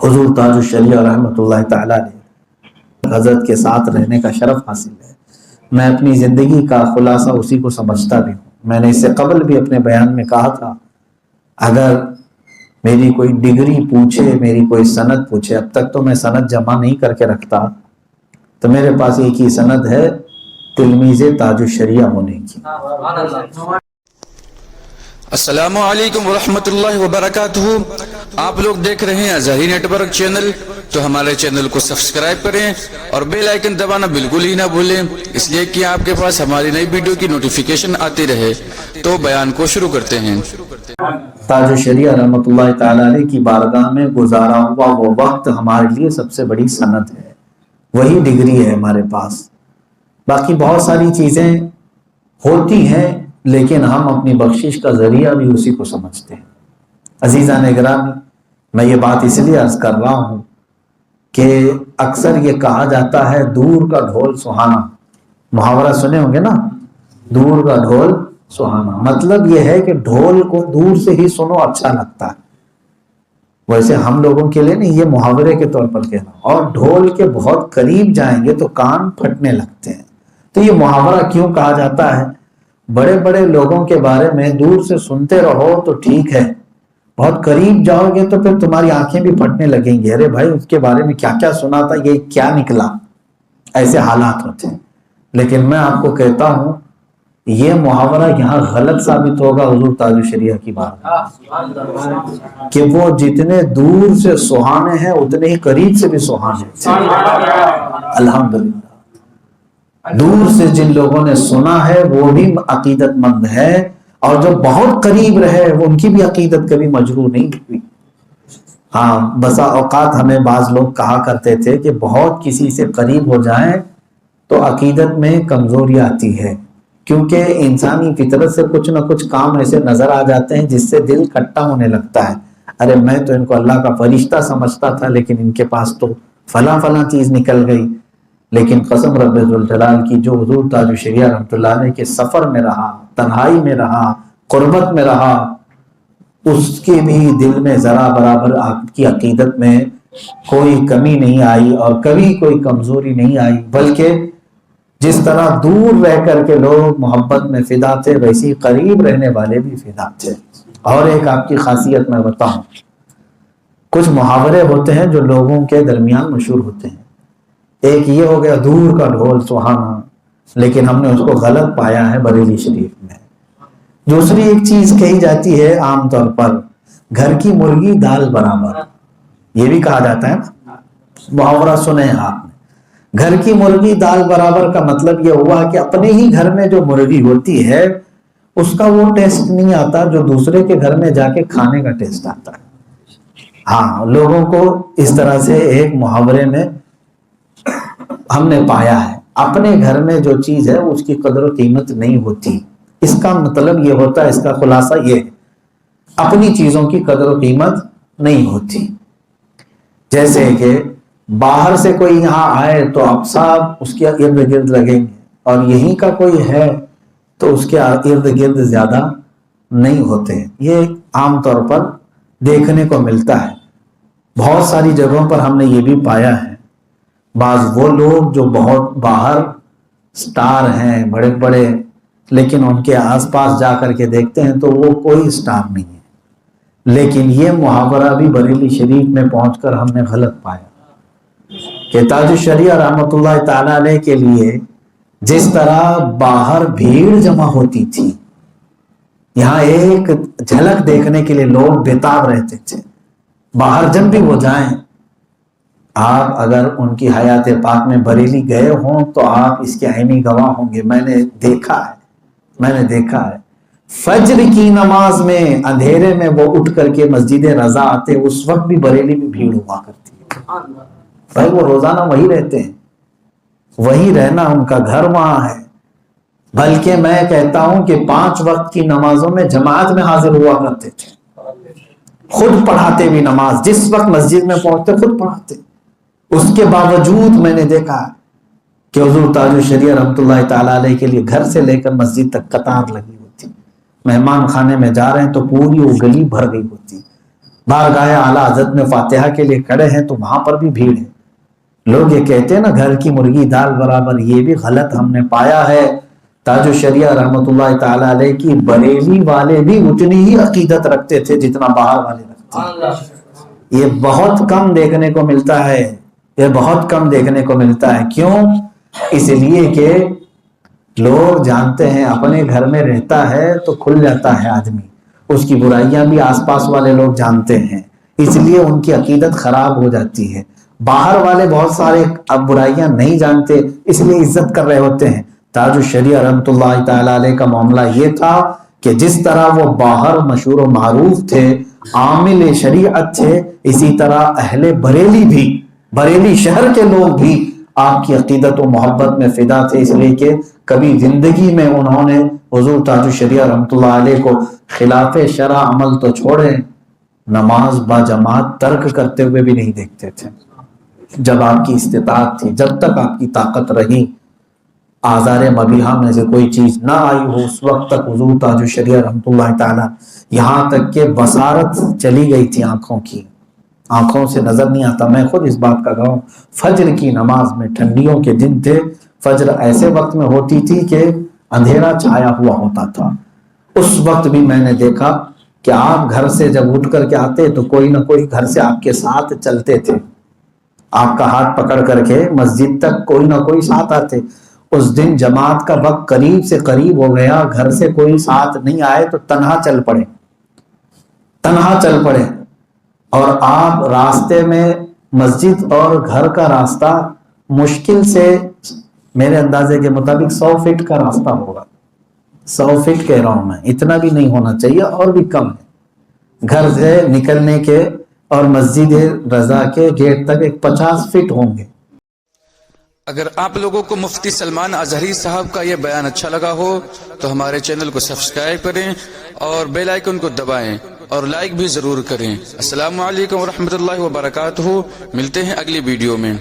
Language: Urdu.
حضور تاج الشریعہ رحمۃ اللہ تعالی علیہ حضرت کے ساتھ رہنے کا شرف حاصل ہے۔ میں اپنی زندگی کا خلاصہ اسی کو سمجھتا بھی ہوں۔ میں نے اس سے قبل بھی اپنے بیان میں کہا تھا، اگر میری کوئی ڈگری پوچھے، میری کوئی سند پوچھے، اب تک تو میں سند جمع نہیں کر کے رکھتا، تو میرے پاس ایک ہی سند ہے تلمیذ تاج الشریعہ ہونے کی۔ السلام علیکم ورحمۃ اللہ وبرکاتہ۔ آپ لوگ دیکھ رہے ہیں اظہری نیٹ ورک چینل، تو ہمارے چینل کو سبسکرائب کریں اور بیل آئیکن دبانا بالکل ہی نہ بھولیں، اس لیے کہ آپ کے پاس ہماری نئی ویڈیو کی نوٹیفیکیشن آتی رہے۔ تو بیان کو شروع کرتے ہیں۔ تاج الشریعہ رحمۃ اللہ تعالی علیہ کی بارگاہ میں گزارا ہوا وہ وقت ہمارے لیے سب سے بڑی سند ہے، وہی ڈگری ہے ہمارے پاس۔ باقی بہت ساری چیزیں ہوتی ہیں لیکن ہم اپنی بخشش کا ذریعہ بھی اسی کو سمجھتے ہیں۔ عزیزان گرامی، میں یہ بات اس لیے عرض کر رہا ہوں کہ اکثر یہ کہا جاتا ہے دور کا ڈھول سہانا، محاورہ سنے ہوں گے نا، دور کا ڈھول سہانا، مطلب یہ ہے کہ ڈھول کو دور سے ہی سنو اچھا لگتا ہے۔ ویسے ہم لوگوں کے لیے نہیں، یہ محاورے کے طور پر کہہ رہا ہوں، اور ڈھول کے بہت قریب جائیں گے تو کان پھٹنے لگتے ہیں۔ تو یہ محاورہ کیوں کہا جاتا ہے؟ بڑے بڑے لوگوں کے بارے میں دور سے سنتے رہو تو ٹھیک ہے، بہت قریب جاؤ گے تو پھر تمہاری آنکھیں بھی پھٹنے لگیں گی، ارے بھائی اس کے بارے میں کیا کیا سنا تھا، یہ کیا نکلا، ایسے حالات ہوتے ہیں۔ لیکن میں آپ کو کہتا ہوں یہ محاورہ یہاں غلط ثابت ہوگا حضور تاج الشریعہ کی بات، کہ وہ جتنے دور سے سہانے ہیں اتنے ہی قریب سے بھی سہانے ہیں۔ الحمدللہ دور سے جن لوگوں نے سنا ہے وہ بھی عقیدت مند ہے، اور جو بہت قریب رہے وہ ان کی بھی عقیدت کبھی مجروح نہیں ہوئی۔ ہاں، بسا اوقات ہمیں بعض لوگ کہا کرتے تھے کہ بہت کسی سے قریب ہو جائیں تو عقیدت میں کمزوری آتی ہے، کیونکہ انسانی فطرت سے کچھ نہ کچھ کام ایسے نظر آ جاتے ہیں جس سے دل کھٹا ہونے لگتا ہے۔ ارے میں تو ان کو اللہ کا فرشتہ سمجھتا تھا، لیکن ان کے پاس تو فلاں فلاں چیز نکل گئی۔ لیکن قسم رب ذوالجلال کی، جو حضور تاج الشریعہ رحمۃ اللہ علیہ کے سفر میں رہا، تنہائی میں رہا، قربت میں رہا، اس کے بھی دل میں ذرا برابر آپ کی عقیدت میں کوئی کمی نہیں آئی اور کبھی کوئی کمزوری نہیں آئی، بلکہ جس طرح دور رہ کر کے لوگ محبت میں فدا تھے، ویسی قریب رہنے والے بھی فدا تھے۔ اور ایک آپ کی خاصیت میں بتاؤں، کچھ محاورے ہوتے ہیں جو لوگوں کے درمیان مشہور ہوتے ہیں۔ ایک یہ ہو گیا دور کا ڈھول سہانا، لیکن ہم نے اس کو غلط پایا ہے بریلی شریف میں۔ دوسری ایک چیز کہی جاتی ہے عام طور پر، گھر کی مرغی دال برابر، یہ بھی کہا جاتا ہے نا، محاورہ سنے آپ نے، گھر کی مرغی دال برابر کا مطلب یہ ہوا کہ اپنے ہی گھر میں جو مرغی ہوتی ہے اس کا وہ ٹیسٹ نہیں آتا جو دوسرے کے گھر میں جا کے کھانے کا ٹیسٹ آتا ہے۔ ہاں، لوگوں کو اس طرح سے ایک محاورے میں ہم نے پایا ہے، اپنے گھر میں جو چیز ہے اس کی قدر و قیمت نہیں ہوتی۔ اس کا مطلب یہ ہوتا ہے، اس کا خلاصہ یہ ہے، اپنی چیزوں کی قدر و قیمت نہیں ہوتی۔ جیسے کہ باہر سے کوئی یہاں آئے تو آپ سب اس کے ارد گرد لگیں گے، اور یہیں کا کوئی ہے تو اس کے ارد گرد زیادہ نہیں ہوتے۔ یہ عام طور پر دیکھنے کو ملتا ہے۔ بہت ساری جگہوں پر ہم نے یہ بھی پایا ہے، بعض وہ لوگ جو بہت باہر سٹار ہیں بڑے بڑے، لیکن ان کے آس پاس جا کر کے دیکھتے ہیں تو وہ کوئی سٹار نہیں ہے۔ لیکن یہ محاورہ بھی بریلی شریف میں پہنچ کر ہم نے غلط پایا کہ تاج الشریعہ رحمۃ اللہ تعالی علیہ کے لیے جس طرح باہر بھیڑ جمع ہوتی تھی، یہاں ایک جھلک دیکھنے کے لیے لوگ بےتاب رہتے تھے۔ باہر جب بھی وہ جائیں، آپ اگر ان کی حیات پاک میں بریلی گئے ہوں تو آپ اس کے عینی گواہ ہوں گے۔ میں نے دیکھا ہے فجر کی نماز میں اندھیرے میں وہ اٹھ کر کے مسجد رضا آتے، اس وقت بھی بریلی میں بھیڑ ہوا کرتی ہے۔ بھائی وہ روزانہ وہی رہتے ہیں، وہی رہنا ان کا گھر وہاں ہے۔ بلکہ میں کہتا ہوں کہ 5 وقت کی نمازوں میں جماعت میں حاضر ہوا کرتے تھے، خود پڑھاتے بھی نماز، جس وقت مسجد میں پہنچتے خود پڑھاتے۔ اس کے باوجود میں نے دیکھا کہ حضور تاج الشریعہ رحمۃ اللہ تعالی علیہ کے لیے گھر سے لے کر مسجد تک قطار لگی ہوتی، مہمان خانے میں جا رہے ہیں تو پوری وہ گلی بھر گئی ہوتی، بارگاہ اعلیٰ حضرت میں فاتحہ کے لیے کھڑے ہیں تو وہاں پر بھی بھیڑ ہے. لوگ یہ کہتے ہیں نا گھر کی مرغی دال برابر، یہ بھی غلط ہم نے پایا ہے. تاج الشریعہ رحمۃ اللہ تعالی علیہ کی بریلی والے بھی اتنی ہی عقیدت رکھتے تھے جتنا باہر والے رکھتے ہیں. یہ بہت کم دیکھنے کو ملتا ہے، یہ بہت کم دیکھنے کو ملتا ہے. کیوں؟ اس لیے کہ لوگ جانتے ہیں اپنے گھر میں رہتا ہے تو کھل جاتا ہے آدمی، اس کی برائیاں بھی آس پاس والے لوگ جانتے ہیں، اس لیے ان کی عقیدت خراب ہو جاتی ہے. باہر والے بہت سارے اب برائیاں نہیں جانتے اس لیے عزت کر رہے ہوتے ہیں. تاج الشریعہ رحمۃ اللہ تعالی علیہ کا معاملہ یہ تھا کہ جس طرح وہ باہر مشہور و معروف تھے، عامل شریعت تھے، اسی طرح اہل بریلی بھی، بریلی شہر کے لوگ بھی آپ کی عقیدت و محبت میں فدا تھے. اس لیے کہ کبھی زندگی میں انہوں نے حضور تاج الشریعہ رحمۃ اللہ علیہ کو خلاف شرع عمل تو چھوڑے، نماز با جماعت ترک کرتے ہوئے بھی نہیں دیکھتے تھے. جب آپ کی استطاعت تھی، جب تک آپ کی طاقت رہی، آزار مبیحہ میں سے کوئی چیز نہ آئی ہو، اس وقت تک حضور تاج الشریعہ رحمۃ اللہ تعالی، یہاں تک کہ بصارت چلی گئی تھی آنکھوں کی، آنکھوں سے نظر نہیں آتا. میں خود اس بات کا گواہ ہوں. فجر کی نماز میں، ٹھنڈیوں کے دن تھے، فجر ایسے وقت میں ہوتی تھی کہ اندھیرا چھایا ہوا ہوتا تھا. اس وقت بھی میں نے دیکھا کہ آپ گھر سے جب اٹھ کر کے آتے تو کوئی نہ کوئی گھر سے آپ کے ساتھ چلتے تھے، آپ کا ہاتھ پکڑ کر کے مسجد تک کوئی نہ کوئی ساتھ آتے. اس دن جماعت کا وقت قریب سے قریب ہو گیا، گھر سے کوئی ساتھ نہیں آئے تو تنہا چل پڑے، تنہا چل پڑے. اور آپ راستے میں، مسجد اور گھر کا راستہ مشکل سے میرے اندازے کے مطابق 100 فٹ کا راستہ ہوگا. 100 فٹ کہہ رہا ہوں میں، اتنا بھی نہیں ہونا چاہیے اور بھی کم ہے. گھر سے نکلنے کے اور مسجد رضا کے گیٹ تک ایک 50 فٹ ہوں گے. اگر آپ لوگوں کو مفتی سلمان اظہری صاحب کا یہ بیان اچھا لگا ہو تو ہمارے چینل کو سبسکرائب کریں اور بیل آئیکن کو دبائیں اور لائک بھی ضرور کریں. السلام علیکم ورحمۃ اللہ وبرکاتہ. ملتے ہیں اگلی ویڈیو میں.